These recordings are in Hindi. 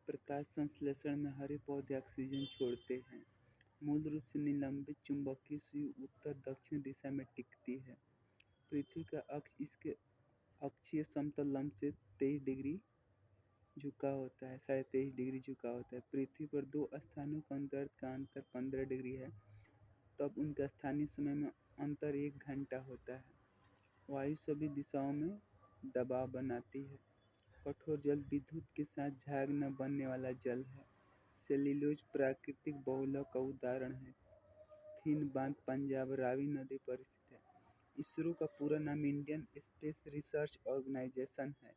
प्रकाश संश्लेषण में हरे पौधे ऑक्सीजन छोड़ते हैं। मूल रूप से निलंबित चुंबकीय सुई उत्तर-दक्षिण दिशा में टिकती है। पृथ्वी का अक्ष इसके अक्षीय समतल लंब से 23 डिग्री झुका होता है, 23.5 डिग्री झुका होता है। पृथ्वी पर दो स्थानों का अंतर 15 डिग्री है, तब उनका स्थानीय समय में अंतर 1 घंटा होता है। वायु सभी दिशाओं में दबाव बनाती है। कठोर जल विद्युत के साथ झाग न बनने वाला जल है। सेल्यूलोज प्राकृतिक बहुलक का उदाहरण है। थिन बांध पंजाब रावी नदी पर स्थित है। इसरो का पूरा नाम इंडियन स्पेस रिसर्च ऑर्गेनाइजेशन है।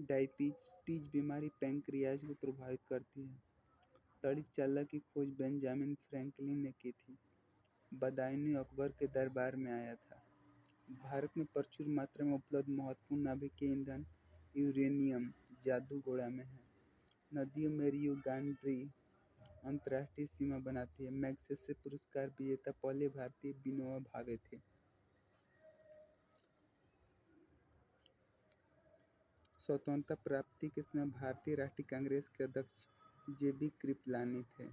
डायबिटीज बीमारी पैंक्रियाज को प्रभावित करती है। तड़ित चालक की खोज बेंजामिन फ्रैंकलिन ने की थी। बदायूं अकबर के दरबार में आया था। भारत में प्रचुर मात्रा में उपलब्ध महत्वपूर्ण नाभिकीय ईंधन यूरेनियम जादूगोड़ा में है। नदियों में रियो ग्रांडे अंतर्राष्ट्रीय सीमा बनाती है। मैग्सेसे पुरस्कार विजेता पहले भारतीय विनोबा भावे थे। स्वतंत्रता प्राप्ति के समय भारतीय राष्ट्रीय कांग्रेस के अध्यक्ष जेबी कृपलानी थे।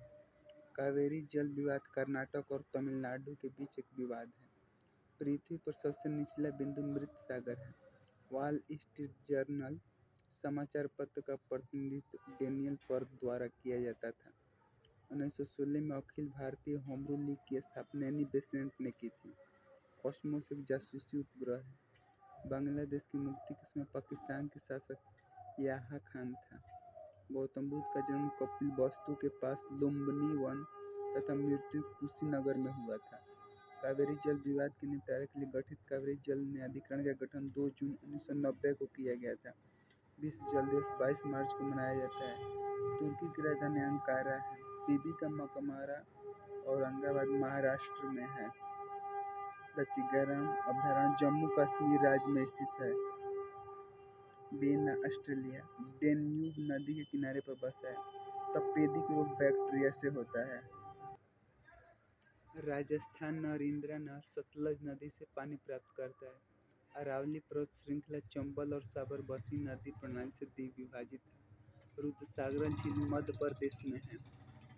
कावेरी जल विवाद कर्नाटक और तमिलनाडु के बीच एक विवाद है। पृथ्वी पर सबसे निचला बिंदु मृत सागर है। वॉल स्ट्रीट जर्नल समाचार पत्र का प्रतिनिधित्व डेनियल पर्क द्वारा किया जाता था। 1916 में अखिल भारतीय होमरू लीग की स्थापना एनी बेसेंट ने की थी। कॉस्मोस एक जासूसी उपग्रह है। बांग्लादेश की मुक्ति के समय पाकिस्तान के शासक याहा खान था। गौतम बुद्ध का जन्म कपिलवस्तु के पास लुम्बिनी वन तथा मृत्यु कुशीनगर में हुआ था। कावेरी जल विवाद के निपटारे के लिए गठित कावेरी जल न्यायाधिकरण का गठन 2 जून 1990 को किया गया था। विश्व जल दिवस 22 मार्च को मनाया जाता है। तुर्की की राजधानी अंकारा है। बीबी का मकबरा औरंगाबाद महाराष्ट्र में है। दचिगराम अभयारण्य जम्मू कश्मीर राज्य में स्थित है। वियना ऑस्ट्रिया डेन्यूब नदी के किनारे पर बसा है। तपेदिक रोग बैक्टीरिया से होता है। राजस्थान नरेंद्र नहर सतलज नदी से पानी प्राप्त करता है। अरावली पर्वत श्रृंखला चंबल और साबरमती नदी प्रणाली से द्विभाजित है। रुद्रसागर झील मध्य प्रदेश में है।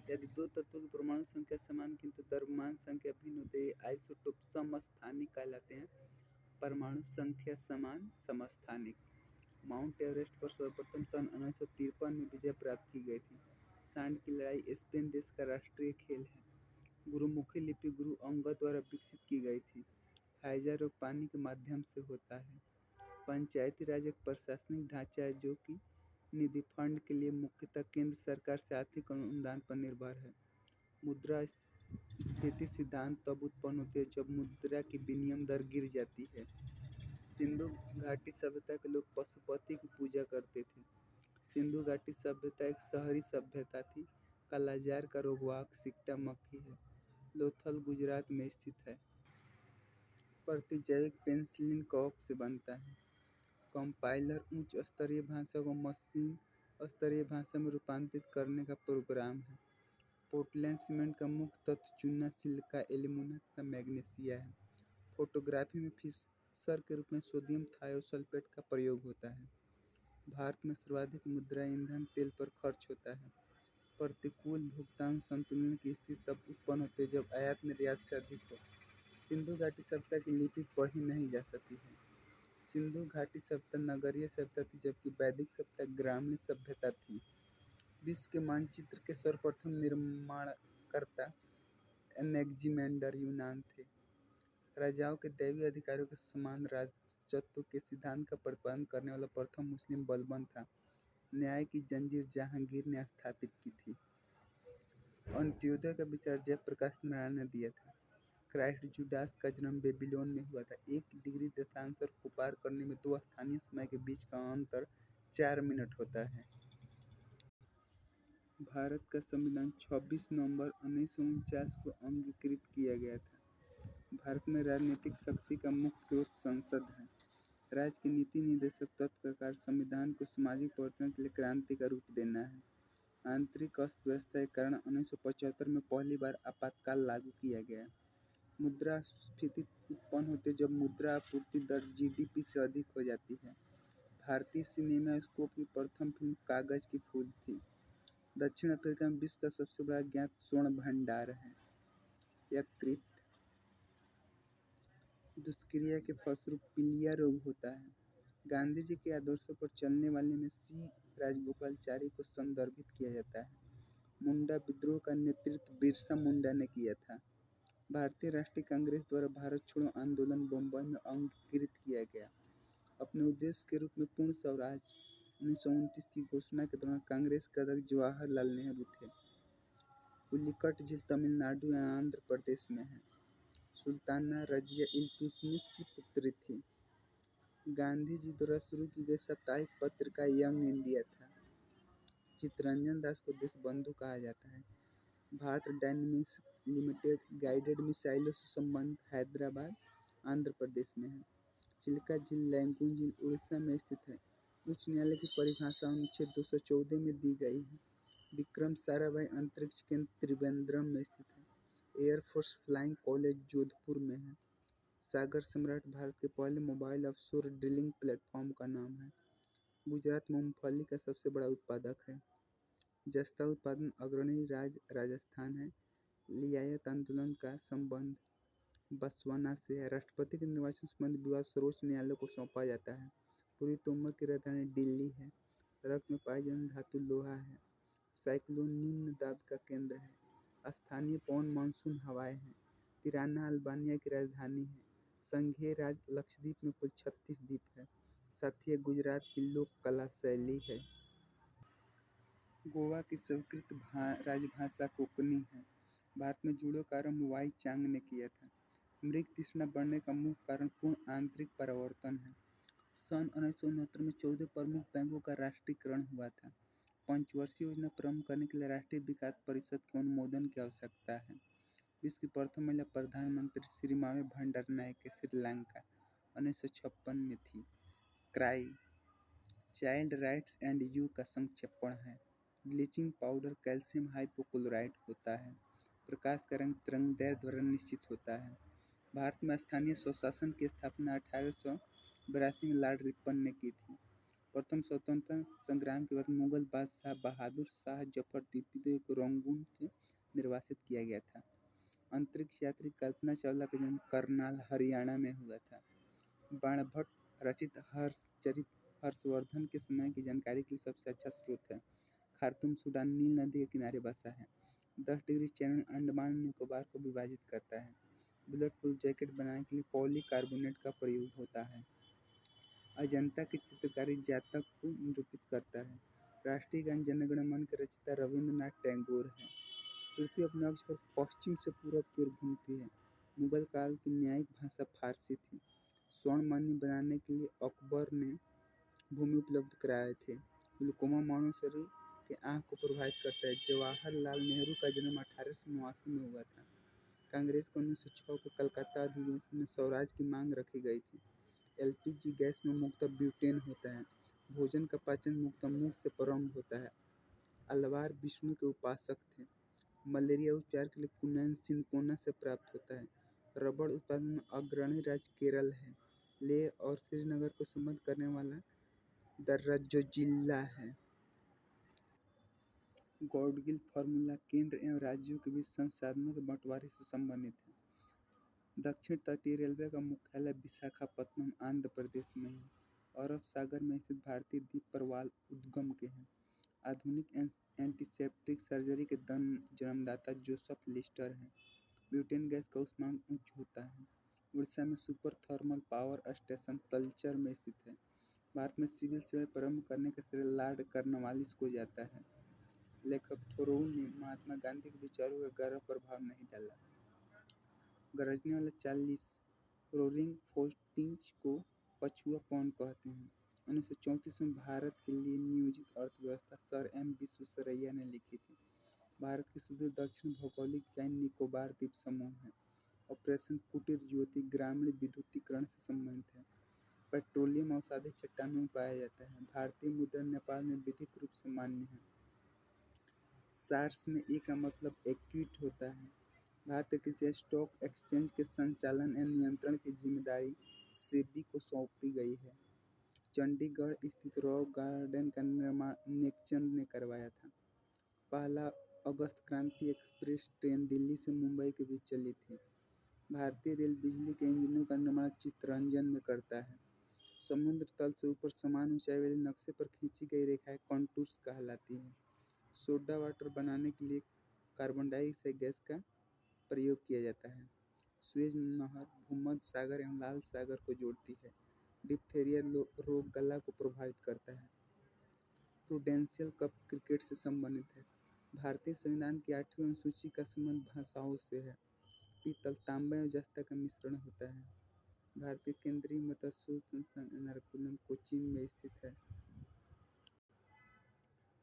यदि दो तत्वों की परमाणु संख्या समान किंतु द्रव्यमान संख्या भिन्न हो तो ये आइसोटोप समस्थानिक कहलाते हैं। परमाणु संख्या समान समस्थानिक। माउंट एवरेस्ट पर सर्वप्रथम सन 1953 में विजय प्राप्त की गई थी। सांड की लड़ाई स्पेन देश का राष्ट्रीय खेल है। गुरुमुखी लिपि गुरु अंगद द्वारा विकसित की गई थी। हैजा रोग पानी के माध्यम से होता है। पंचायती राज एक प्रशासनिक ढांचा है जो कि निधि फंड के लिए मुख्यतः केंद्र सरकार से आर्थिक अनुदान पर निर्भर है। मुद्रास्फीति सिद्धांत तब उत्पन्न होती है जब मुद्रा की विनिमय दर गिर जाती है। सिंधु घाटी सभ्यता के लोग पशुपति की पूजा करते थे। सिंधु घाटी सभ्यता एक शहरी सभ्यता थी। कालाजार का रोगवाहक सिक्टा मक्खी है। लोथल गुजरात में स्थित है। प्रतिजैविक पेनिसिलिन कवक से बनता है। कंपाइलर उच्च स्तरीय भाषा को मशीन स्तरीय भाषा में रूपांतरित करने का प्रोग्राम है। पोर्टलैंड सीमेंट का मुख्य तत्व चूना, सिलिका, एल्यूमिना तथा मैग्नीशिया है। फोटोग्राफी में फिक्सर के रूप में सोडियम थायोसल्फेट का प्रयोग होता है। भारत में सर्वाधिक मुद्रा ईंधन तेल पर खर्च होता है। प्रतिकूल भुगतान संतुलन की स्थिति तब उत्पन्न होती है जब आयात निर्यात से अधिक हो। सिंधु घाटी सभ्यता की लिपि पढ़ी नहीं जा सकी है। सिंधु घाटी सभ्यता नगरीय सभ्यता थी जबकि वैदिक सभ्यता ग्रामीण सभ्यता थी। विश्व के मानचित्र के सर्वप्रथम निर्माणकर्ता एनेक्जिमेंडर यूनान थे। राजाओं के दैवीय अधिकारों के समान राजत्व के सिद्धांत का प्रतिपादन करने वाला प्रथम मुस्लिम बलबन था। न्याय की जंजीर जहांगीर ने स्थापित की थी। अंत्योदय का विचार जयप्रकाश नारायण ने दिया था। क्राइस्ट जुडास का जन्म बेबीलोन में हुआ था। 1 डिग्री दशांश को पार करने में 2 स्थानीय समय के बीच का अंतर 4 मिनट होता है। भारत का संविधान 26 नवंबर 1949 को अंगीकृत किया गया था। भारत में राजनीतिक शक्ति का मुख्य स्रोत संसद है। राज्य के नीति निदेशक तत्व का कार्य संविधान को सामाजिक परिवर्तन के लिए क्रांति का रूप देना है। आंतरिक अर्थव्यवस्था के कारण 1975 में पहली बार आपातकाल लागू किया गया। मुद्रास्फीति उत्पन्न होती है जब मुद्रा आपूर्ति दर जीडीपी से अधिक हो जाती है। भारतीय सिनेमास्कोप की प्रथम फिल्म कागज की फूल थी। दक्षिण अफ्रीका में विश्व का सबसे बड़ा ज्ञात स्वर्ण भंडार है। यकृत दुष्क्रिया के फलस्वरूप पीलिया रोग होता है। गांधी जी के आदर्शों पर चलने वाले में सी राजगोपालाचारी को संदर्भित किया जाता है। मुंडा विद्रोह का नेतृत्व बिरसा मुंडा ने किया था। भारतीय राष्ट्रीय कांग्रेस द्वारा भारत छोड़ो आंदोलन बम्बई में अंगीकृत किया गया। अपने उद्देश्य के रूप में पूर्ण स्वराज 1929 की घोषणा के दौरान कांग्रेस के अध्यक्ष जवाहरलाल नेहरू थे। पुलिकट झील तमिलनाडु या आंध्र प्रदेश में है। सुल्ताना रजिया इल्तुतमिश की पुत्री थी। गांधी जी द्वारा शुरू की गई साप्ताहिक पत्रिका यंग इंडिया था। चित्तरंजन दास को देशबंधु कहा जाता है। भारत डायनेमिक्स लिमिटेड गाइडेड मिसाइलों से संबंधित हैदराबाद आंध्र प्रदेश में है। चिल्का झील लैगून झील उड़ीसा में स्थित है। उच्च न्यायालय की परिभाषा अनुच्छेद 214 में दी गई है। विक्रम साराभाई अंतरिक्ष केंद्र त्रिवेंद्रम में स्थित है। एयरफोर्स फ्लाइंग कॉलेज जोधपुर में है। सागर सम्राट भारत के पहले मोबाइल ऑफशोर ड्रिलिंग प्लेटफॉर्म का नाम है। गुजरात मूंगफली का सबसे बड़ा उत्पादक है। जस्ता उत्पादन अग्रणी राज्य राजस्थान है। लियाकत आंदोलन का संबंध बसवाना से है। राष्ट्रपति के निर्वाचन संबंधी विवाद सर्वोच्च न्यायालय को सौंपा जाता है। पूर्वी तिमोर की राजधानी दिल्ली है। रक्त में पाई जाने धातु लोहा है। साइक्लोन निम्न दाब का केंद्र है। स्थानीय पवन मानसून हवाएं हैं। तिराना अल्बानिया की राजधानी है। संघीय राज्य लक्षद्वीप में कुल 36 द्वीप है। साथी गुजरात की लोक कला शैली है। गोवा की स्वीकृत राजभाषा कोंकणी है। भारत में जूडो का आरंभ वाई चांग ने किया था। मृग तृष्णा बढ़ने का मुख्य कारण पूर्ण आंतरिक परिवर्तन है। सन 1969 में 14 प्रमुख बैंकों का राष्ट्रीयकरण हुआ था। पंचवर्षीय योजना प्रारंभ करने के लिए राष्ट्रीय विकास परिषद के अनुमोदन की आवश्यकता है। विश्व की प्रथम महिला प्रधानमंत्री श्री मावे भंडारनायके श्रीलंका 1956 में थी। Cry child rights and you का संक्षेपण है। ब्लीचिंग पाउडर कैल्शियम हाइपोक्लोराइट होता है। प्रकाश का रंग तरंगदैर्घ्य द्वारा निश्चित होता है। भारत में स्थानीय स्वशासन की स्थापना 1882 में लॉर्ड रिपन ने की थी। प्रथम स्वतंत्रता संग्राम के बाद मुगल बादशाह बहादुर शाह जफर द्वितीय को रंगून से निर्वासित किया गया था। अंतरिक्ष यात्री कल्पना चावला का जन्म करनाल हरियाणा में हुआ था। बाणभट्ट रचित हर्षचरित हर्षवर्धन के समय की जानकारी के लिए सबसे अच्छा स्रोत है। खार्तूम सूडान नील नदी के किनारे बसा है। 10 डिग्री चैनल अंडमान निकोबार को विभाजित करता है। बुलेट प्रूफ जैकेट बनाने के लिए पॉलीकार्बोनेट का प्रयोग होता है। अजंता की चित्रकारी जातक को निरूपित करता है। राष्ट्रीय गान जन गण मन के रचयिता रविंद्रनाथ टैगोर है। पृथ्वी अपने अक्ष पर पश्चिम से पूरब की ओर घूमती है। मुगल काल की न्यायिक भाषा फारसी थी। स्वर्ण मणि बनाने के लिए अकबर ने भूमि उपलब्ध कराए थे। ग्लूकोमा मानव शरीर के आँख को प्रभावित करता है। जवाहरलाल नेहरू का जन्म 1889 में हुआ था। कांग्रेस को 1906 के कलकत्ता अधिवेशन में स्वराज की मांग रखी गई थी। एलपीजी गैस में मुख्यतः ब्यूटेन होता है। भोजन का पाचन मुख्यतः मुंह से प्रारंभ होता है। अलवार विष्णु के उपासक थे। मलेरिया उपचार के लिए कुनैन सिनकोना से प्राप्त होता है। रबड़ उत्पादन में अग्रणी राज्य केरल है। लेह और श्रीनगर को संबद्ध करने वाला दर्रा जो जिला है। गॉडगिल फार्मूला केंद्र एवं राज्यों के बीच संसाधनों के बंटवारे से संबंधित है। दक्षिण तटीय रेलवे का मुख्यालय विशाखापत्तनम आंध्र प्रदेश में है। अरब सागर में स्थित भारतीय द्वीप पर वाल उद्गम के हैं। आधुनिक एंटीसेप्टिक सर्जरी के जन्मदाता जोसेफ लिस्टर हैं। ब्यूटेन गैस का उष्मांक उच्च होता है। उड़ीसा में super thermal power station Talcher में स्थित है। भारत में सिविल सेवाएं प्रारंभ करने का श्रेय लॉर्ड कॉर्नवालिस को जाता है। लेखक थोरोउ ने महात्मा गांधी के विचारों का गहरा प्रभाव नहीं डाला। गरजने वाला 40 रोरिंग फोर्टीज को पछुआ पवन कहते हैं। 1934 में भारत के लिए नियोजित अर्थव्यवस्था सर एम विश्वेश्वरैया ने लिखी थी। भारत के सुदूर दक्षिण भौगोलिक इकाई निकोबार द्वीप समूह है। ऑपरेशन कुटीर ज्योति ग्रामीण विद्युतीकरण से संबंधित है। पेट्रोलियम अवसादी चट्टानों में पाया जाता है। भारतीय मुद्रा नेपाल में विधिक रूप से मान्य है। सार्स में ई का मतलब इक्विटी होता है। भारत के किसी स्टॉक एक्सचेंज के संचालन या नियंत्रण की जिम्मेदारी सेबी को सौंपी गई है। चंडीगढ़ स्थित रॉक गार्डन का निर्माण नेकचंद ने करवाया था। पहला अगस्त क्रांति एक्सप्रेस ट्रेन दिल्ली से मुंबई के बीच चली थी। भारतीय रेल बिजली के इंजनों का निर्माण चित्तरंजन में करता है। समुद्र तल से ऊपर समान ऊंचाई वाले नक्शे पर खींची गई रेखाएं कॉन्टूर्स कहलाती हैं। सोडा वाटर बनाने के लिए कार्बन डाइऑक्साइड गैस का प्रयोग किया जाता है। सुएज नहर भूमध्य सागर एवं लाल सागर को जोड़ती है। डिप्थीरिया रोग गला को प्रभावित करता है। प्रूडेंशियल कप क्रिकेट से संबंधित है। भारतीय संविधान की 8वीं अनुसूची का संबंध भाषाओं से है। पीतल, तांबा एवं जस्ता का मिश्रण होता है। भारतीय केंद्रीय मत्स्य संस्थान एर्नाकुलम कोचीन में स्थित है।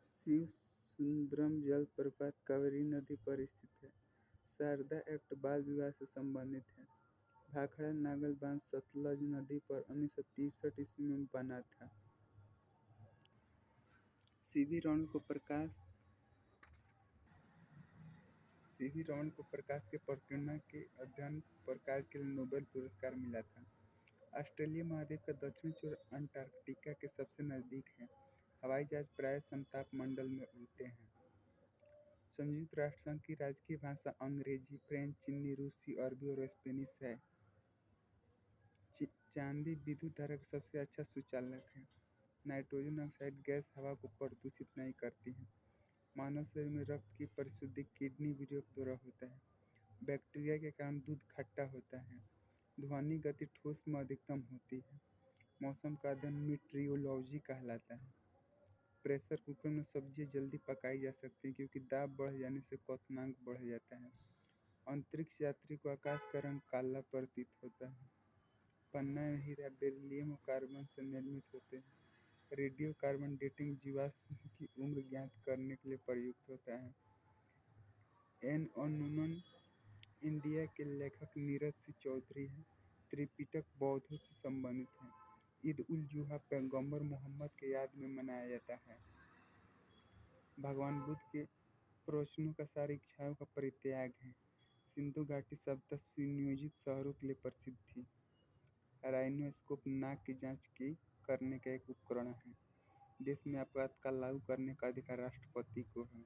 शिव सुंदरम जलप्रपात कावेरी नदी पर स्थित है। शारदा एक्ट बाल विवाह से संबंधित है। भाखड़ा नागल बांध सतलज नदी पर 1963 ईस्वी में बना था। सीवी रमन को प्रकाश के प्रकीर्णन के अध्ययन पर कार्य के लिए नोबेल पुरस्कार मिला था। ऑस्ट्रेलिया महाद्वीप का दक्षिणी छोर अंटार्कटिका के सबसे नजदीक है। हवाई जहाज प्रायः समताप मंडल में उड़ते हैं। संयुक्त राष्ट्र संघ की राजकीय भाषा अंग्रेजी, फ्रेंच, चीनी, रूसी, अरबी और स्पेनिश है। चांदी विद्युत धारा का सबसे अच्छा सुचालक है। नाइट्रोजन ऑक्साइड गैस हवा को प्रदूषित नहीं करती है। मानव शरीर में रक्त की परिशुद्धि किडनी वीर्य द्वारा होता है। बैक्टीरिया के कारण दूध खट्टा होता है। ध्वनि गति ठोस में अधिकतम होती है। मौसम का अध्ययन मीटरियोलॉजी कहलाता है। प्रेशर कुकर में सब्जियां जल्दी पकाई जा सकती हैं क्योंकि दाब बढ़ जाने से क्वथनांक बढ़ जाता है। अंतरिक्ष यात्री को आकाश का रंग काला प्रतीत होता है। पन्ना एवं हीरा बेरिलियम और कार्बन से निर्मित होते हैं। रेडियो कार्बन डेटिंग जीवाश्म की उम्र ज्ञात करने के लिए प्रयुक्त होता है। एन अनूनन इंडिया के लेखक नीरज सिंह चौधरी हैं। त्रिपिटक बौद्धों से संबंधित है। ईद उल जुहा पैगंबर मोहम्मद के याद में मनाया जाता है। भगवान बुद्ध के प्रवचनों का सार इच्छाओं का परित्याग है। सिंधु घाटी सभ्यता सुनियोजित शहरों के लिए प्रसिद्ध थी। राइनोस्कोप नाक की जांच करने का एक उपकरण है। देश में आपातकाल लागू करने का अधिकार राष्ट्रपति को है।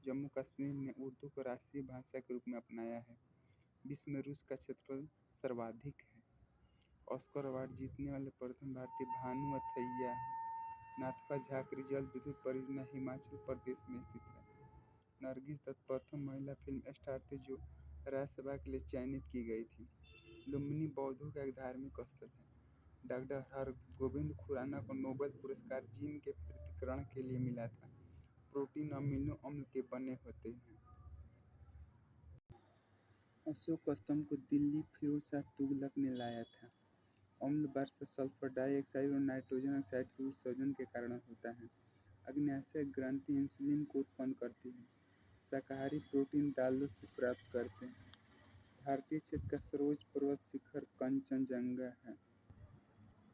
जम्मू कश्मीर ने उर्दू को राष्ट्रीय भाषा के रूप में अपनाया है। विश्व में रूस का क्षेत्रफल सर्वाधिक है। ऑस्कर अवार्ड जीतने वाले प्रथम भारतीय भानु अथैया हैं। नाथपा झाकरी जल विद्युत परियोजना हिमाचल प्रदेश में स्थित है। नरगिस दत्त प्रथम महिला फिल्म स्टार थे जो राज्यसभा के लिए चयनित की गई थी। लुम्बिनी बौद्धों का एक धार्मिक स्थल है। डॉक्टर हरगोविंद खुराना को नोबेल पुरस्कार जीन के पृथक्करण के लिए मिला था। प्रोटीन अमीनो अम्ल के बने होते हैं। अशोक स्तंभ को दिल्ली फिरोज शाह तुगलक ने लाया था। अम्ल वर्षा सल्फर डाइऑक्साइड और नाइट्रोजन ऑक्साइड के उत्सर्जन के कारण होता है। अग्न्याशय ग्रंथि इंसुलिन को उत्पन्न करती है। शाकाहारी प्रोटीन दालों से प्राप्त करते हैं। भारतीय क्षेत्र का सर्वोच्च पर्वत शिखर कंचनजंगा है।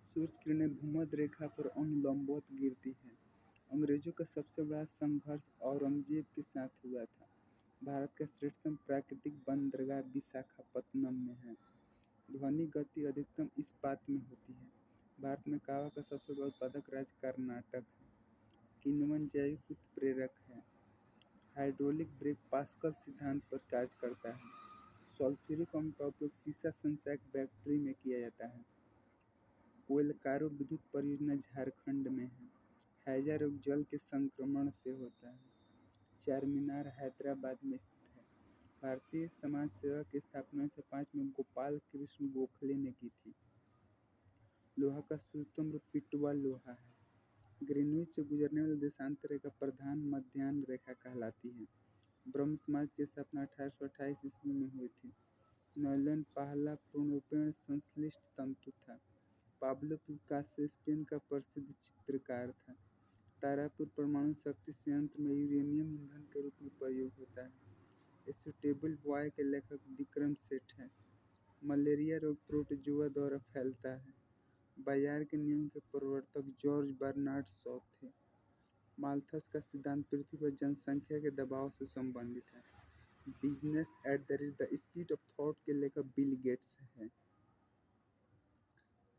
सूर्य किरणें भूमध्य रेखा पर अनुलंबवत गिरती हैं। अंग्रेजों का सबसे बड़ा संघर्ष औरंगजेब के साथ हुआ था। भारत का श्रेष्ठतम प्राकृतिक बंदरगाह विशाखापत्तनम में है। ध्वनि गति अधिकतम इस्पात में होती है। भारत में कावा का सबसे बड़ा उत्पादक राज्य कर्नाटक है। किण्वन जैविक उत्प्रेरक है। हाइड्रोलिक ब्रेक पास्कल सिद्धांत पर कार्य करता है। सल्फ्यूरिक अम्ल का उपयोग सीसा संचायक बैटरी में किया जाता है। कोलकारो विद्युत परियोजना झारखंड में है। हैजा रोग जल के संक्रमण से होता है। चारमीनार हैदराबाद में स्थित है। भारतीय समाज सेवा की स्थापना 1905 में गोपाल कृष्ण गोखले ने की थी। लोहा का शुद्धतम रूप पिटवा लोहा है। ग्रीनविच से गुजरने वाली देशांतर रेखा प्रधान मध्याह्न रेखा कहलाती है। ब्रह्म समाज की स्थापना 1828 ईस्वी में हुई थी। नॉयलैंड पहला पूर्णपेड़ संश्लिष्ट तंतु था। पाब्लो पिकासो स्पेन का प्रसिद्ध चित्रकार था। तारापुर परमाणु शक्ति संयंत्र में यूरेनियम ईंधन के रूप में प्रयोग होता है। सूटेबल बॉय के लेखक विक्रम सेठ हैं। मलेरिया रोग प्रोटोजोआ द्वारा फैलता है। बायर के नियम के प्रवर्तक जॉर्ज बर्नार्ड शॉ थे। माल्थस का सिद्धांत पृथ्वी पर जनसंख्या के दबाव से संबंधित है। Business @ the speed of thought के लेखक बिल गेट्स हैं।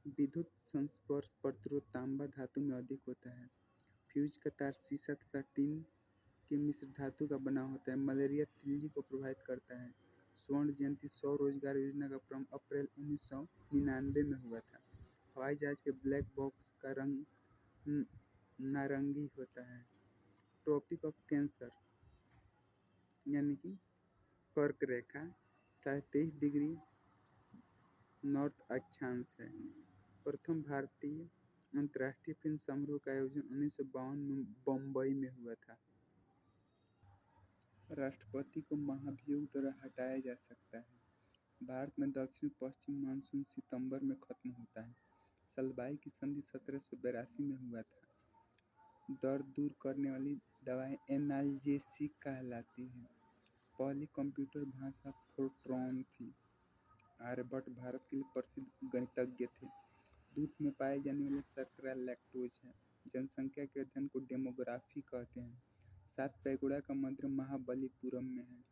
विद्युत संस्पर्श प्रतिरोध तांबा धातु में अधिक होता है। फ्यूज का तार सीसा तथा टिन के मिश्र धातु का बना होता है। मलेरिया तिल्ली को प्रभावित करता है। स्वर्ण जयंती सौ रोजगार योजना का प्रारंभ अप्रैल 1999 में हुआ था। हवाई जहाज के ब्लैक बॉक्स का रंग नारंगी होता है। ट्रॉपिक ऑफ कैंसर यानी कि कर्क रेखा 23.5 डिग्री नॉर्थ अक्षांश है। प्रथम भारतीय अंतर्राष्ट्रीय फिल्म समारोह का आयोजन 1952 में बम्बई में हुआ था। राष्ट्रपति को महाभियोग द्वारा हटाया जा सकता है। भारत में दक्षिण पश्चिम मानसून सितंबर में खत्म होता है। सलबाई की संधि 1782 में हुआ था। दर्द दूर करने वाली दवाएं एनाल्जेसिक कहलाती हैं। पहली कंप्यूटर भाषा फोर्ट्रॉन थी। आर्यभट्ट भारत के लिए प्रसिद्ध गणितज्ञ थे। दूध में पाए जाने वाले शर्करा लैक्टोज है। जनसंख्या के अध्ययन को डेमोग्राफी कहते हैं। सात पैगोड़ा का मंदिर महाबलीपुरम में है।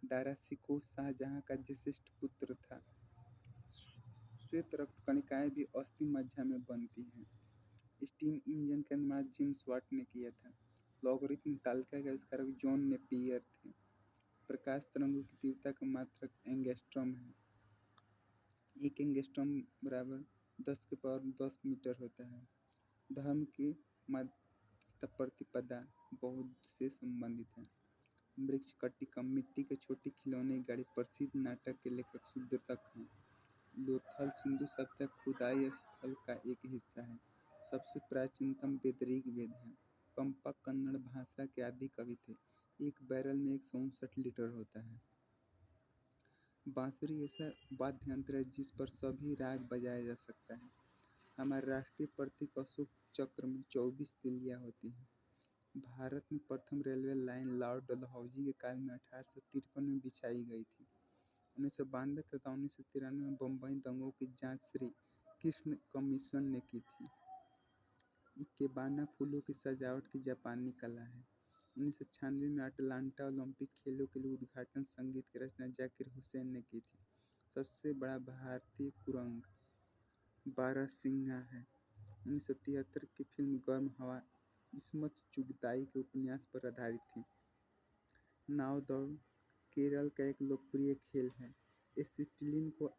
दारा शिकोह शाहजहां का ज्येष्ठ पुत्र था। श्वेत रक्त कणिकाएं भी अस्थि मज्जा में बनती हैं। स्टीम इंजन का निर्माण जेम्स वाट ने किया था। लॉगरिथम तालिका के आविष्कारक जॉन नेपियर थे। प्रकाश तरंगों की तीव्रता का मात्रक एंगस्ट्रॉम है। एक एंगस्ट्रॉम बराबर 10 मीटर होता है। धर्म की प्रतिपदा बौद्ध से संबंधित है। मृच्छकटिका मिट्टी के छोटे खिलौने गाड़ी प्रसिद्ध नाटक के लेखक शुद्रतक हैं। लोथल सिंधु सभ्यता खुदाई स्थल का एक हिस्सा है। सबसे प्राचीनतम वेद ऋग्वेद है। पंपा कन्नड़ भाषा के आदि कवि थे। एक बैरल में 159 लीटर होता है। बांसुरी ऐसा वाद्य यंत्र है जिस पर सभी राग बजाया जा सकता है। हमारे राष्ट्रीय प्रतीक अशोक चक्र में 24 तिल्लियां होती हैं। भारत में प्रथम रेलवे लाइन लॉर्ड डलहौजी के काल में 1853 में बिछाई गई थी। 1992 तथा 1993 में बम्बई दंगों की जांच श्री कृष्ण कमीशन ने की थी। इकेबाना फूलों की सजावट की जापानी कला है। 1996 में अटलांटा ओलंपिक खेलों के लिए उद्घाटन संगीत की रचना जाकिर हुसैन ने की थी। सबसे बड़ा भारतीय कुरंग बारहसिंगा है। 1973 की फिल्म गर्म हवा इस्मत चुगताई के उपन्यास पर आधारित थी। नाव दौड़ केरल का एक लोकप्रिय खेल है। एसिटिलीन को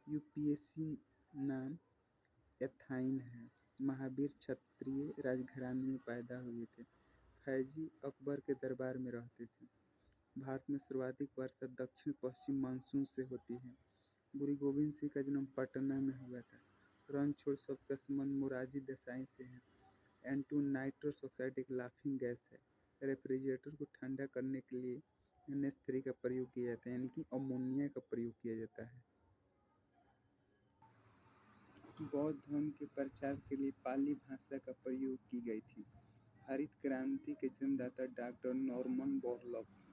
यूपीएसी नाम एथाइन है। महावीर क्षत्रिय राजघराने में पैदा हुए थे। फैजी अकबर के दरबार में रहते थे। भारत में सर्वाधिक वर्षा दक्षिण पश्चिम मानसून से होती है। गुरु गोविंद सिंह का जन्म पटना में हुआ था। रंग छोड़ शब्द का संबंध मोरारजी देसाई से है। N2 नाइट्रस ऑक्साइड एक लाफिंग गैस है। रेफ्रिजरेटर को ठंडा करने के लिए NH3 का प्रयोग किया जाता है यानी कि अमोनिया का प्रयोग किया जाता है। बौद्ध धर्म के प्रचार के लिए पाली भाषा का प्रयोग की गई थी। हरित क्रांति के जन्मदाता डॉक्टर नॉर्मन बोरलॉग थे।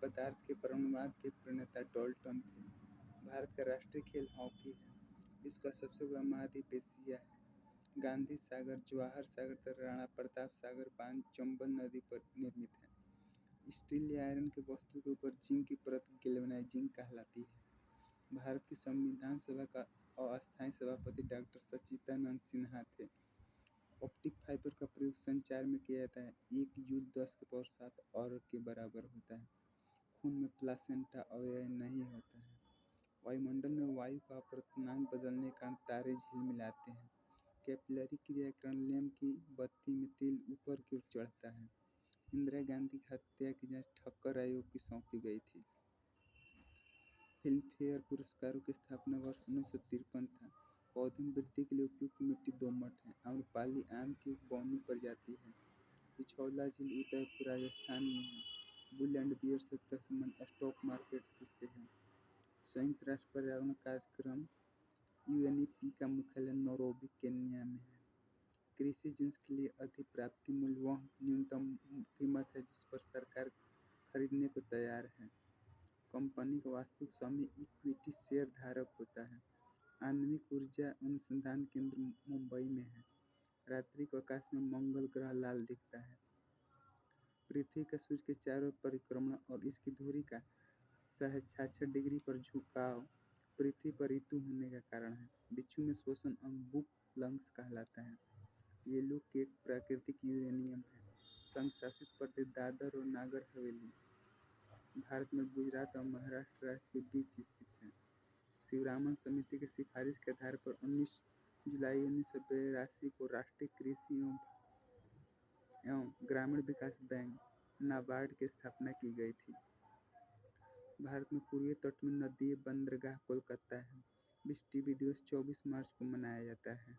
पदार्थ के परमाणुवाद के प्रणेता डाल्टन थे। भारत का राष्ट्रीय खेल हॉकी है। इसका सबसे बड़ा महाद्वीप एशिया है। गांधी सागर जवाहर सागर तथा राणा प्रताप सागर बांध चंबल नदी पर निर्मित है। स्टील या आयरन की वस्तु के ऊपर जिंक की परत गैल्वेनाइजिंग कहलाती है। भारत की संविधान सभा का अस्थायी सभापति डॉक्टर सच्चिदानंद सिन्हा थे। ऑप्टिक फाइबर का प्रयोग संचार में किया जाता है। 1 जूल 10⁻7 और के बराबर होता है। खून में प्लासेंटा अवयव नहीं होता है। वायुमंडल में वायु का अपवर्तनांक बदलने के कारण तारे झिलमिलाते हैं। कैपिलरी क्रिया के कारण लैंप की बत्ती में तेल ऊपर की ओर चढ़ता है। इंदिरा गांधी की हत्या की जांच ठक्कर आयोग को सौंपी गई थी। फिल्मफेयर पुरस्कारों की स्थापना वर्ष 1953 था। पौधे में वृद्धि के लिए उपयुक्त मिट्टी दोमट है। आम्रपाली आम की एक बौनी प्रजाति है। पिछौला झील उदयपुर राजस्थान में है। बुल एंड बियर शब्द का संबंध स्टॉक मार्केट से है। संयुक्त राष्ट्र पर्यावरण कार्यक्रम UNEP का मुख्यालय नैरोबी केन्या में है। कृषि जिन्स के लिए अधिप्राप्ति मूल्य वह न्यूनतम कीमत है जिस पर सरकार खरीदने को तैयार है। कंपनी का वास्तविक स्वामी इक्विटी शेयर धारक होता है। आणविक ऊर्जा अनुसंधान केंद्र मुंबई में है। रात्रि को आकाश में मंगल ग्रह लाल दिखता है। पृथ्वी का सूर्य के चारों ओर परिक्रमा और इसकी धुरी का 66.5 डिग्री पर झुकाव पृथ्वी पर ऋतु होने का कारण है। बिच्छू में श्वसन अंग बुक लंग्स कहलाता है। येलो केक प्राकृतिक यूरेनियम है। संघ शासित प्रदेश दादर और नागर हवेली भारत में गुजरात और महाराष्ट्र राज्य के बीच स्थित है। शिवरामन समिति की सिफारिश के आधार पर 19 जुलाई 1982 को राष्ट्रीय कृषि एवं ग्रामीण विकास बैंक नाबार्ड की स्थापना की गई थी। भारत में पूर्वी तट में नदीय बंदरगाह कोलकाता है। विश्व टीबी दिवस 24 मार्च को मनाया जाता है।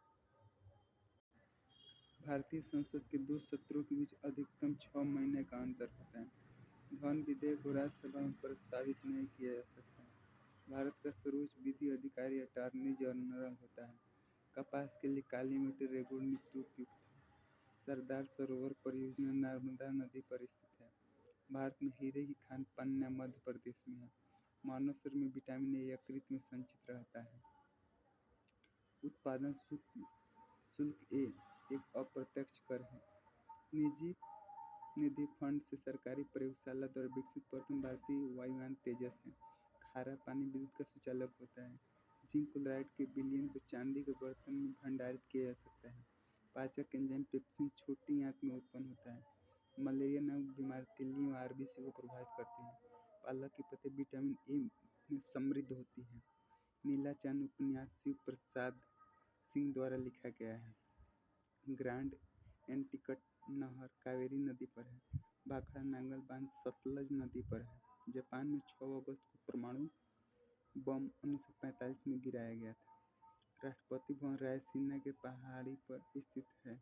भारतीय संसद के दो सत्रों के बीच अधिकतम 6 महीने का अंतर होता है। धन विधेयक को राज्यसभा में प्रस्तावित नहीं किया जा सकता है। भारत का सर्वोच्च विधि अधिकारी अटॉर्नी जनरल होता है। कपास के लिए काली मिट्टी रेगुड़ मिट्टी उपयुक्त है। सरदार सरोवर परियोजना नर्मदा नदी पर स्थित है। भारत में हीरे की खान पन्ना मध्य प्रदेश में है। मानव शरीर में विटामिन ए यकृत में संचित रहता है। उत्पादन शुल्क एक अप्रत्यक्ष कर है। निजी निधि फंड से सरकारी प्रयोगशाला द्वारा विकसित प्रथम भारतीय वायुयान तेजस है। खारा पानी विद्युत का सुचालक होता है। जिंक क्लोराइड के विलयन को चांदी के बर्तन में भंडारित किया जा सकता है। पाचक एंजाइम पेप्सिन छोटी आंत में उत्पन्न होता है। मलेरिया नामक बीमारी तिल्ली और आरबीसी को प्रभावित करती है। पालक की पत्ती विटामिन ए में समृद्ध होती है। नीला चांद उपन्यास शिव प्रसाद सिंह द्वारा लिखा गया है। ग्रांड एंटिकट नहर कावेरी नदी पर है। भाखड़ा नांगल बांध सतलज नदी पर है। जापान में 6 अगस्त को परमाणु बम 1945 में गिराया गया था। राष्ट्रपति भवन रायसीना के पहाड़ी पर स्थित है।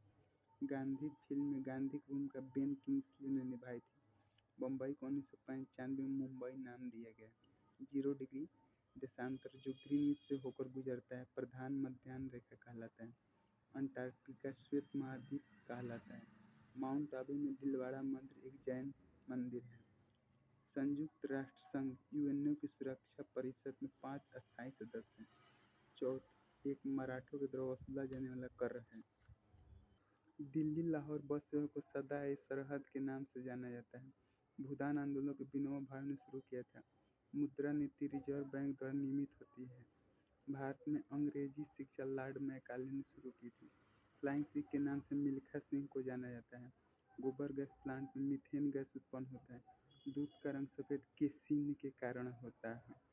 गांधी फिल्म में गांधी की भूमिका बेन किंग्सली ने निभाई थी। बम्बई को 1995 में मुंबई नाम दिया गया। 0 डिग्री देशांतर जो ग्रीनविच से होकर गुजरता है प्रधान मध्याह्न रेखा कहलाता है। अंटार्कटिका श्वेत महाद्वीप कहलाता है। माउंट आबू में दिलवाड़ा मंदिर एक जैन मंदिर है। संयुक्त राष्ट्र संघ यूएनओ की सुरक्षा परिषद में 5 अस्थायी सदस्य हैं। चौथ एक मराठों के द्वारा वसूला जाने वाला कर है। दिल्ली लाहौर बस सेवा को सदा-ए-सरहद के नाम से जाना जाता है। भूदान आंदोलन को विनोबा भावे ने शुरू किया था। मुद्रा नीति रिजर्व बैंक द्वारा नियमित होती है। भारत में अंग्रेजी शिक्षा लॉर्ड मैकाले ने शुरू की थी। फ्लाइंग सिख के नाम से मिल्खा सिंह को जाना जाता है। गोबर गैस प्लांट में मीथेन गैस उत्पन्न होता है। दूध का रंग सफेद केसिन के कारण होता है।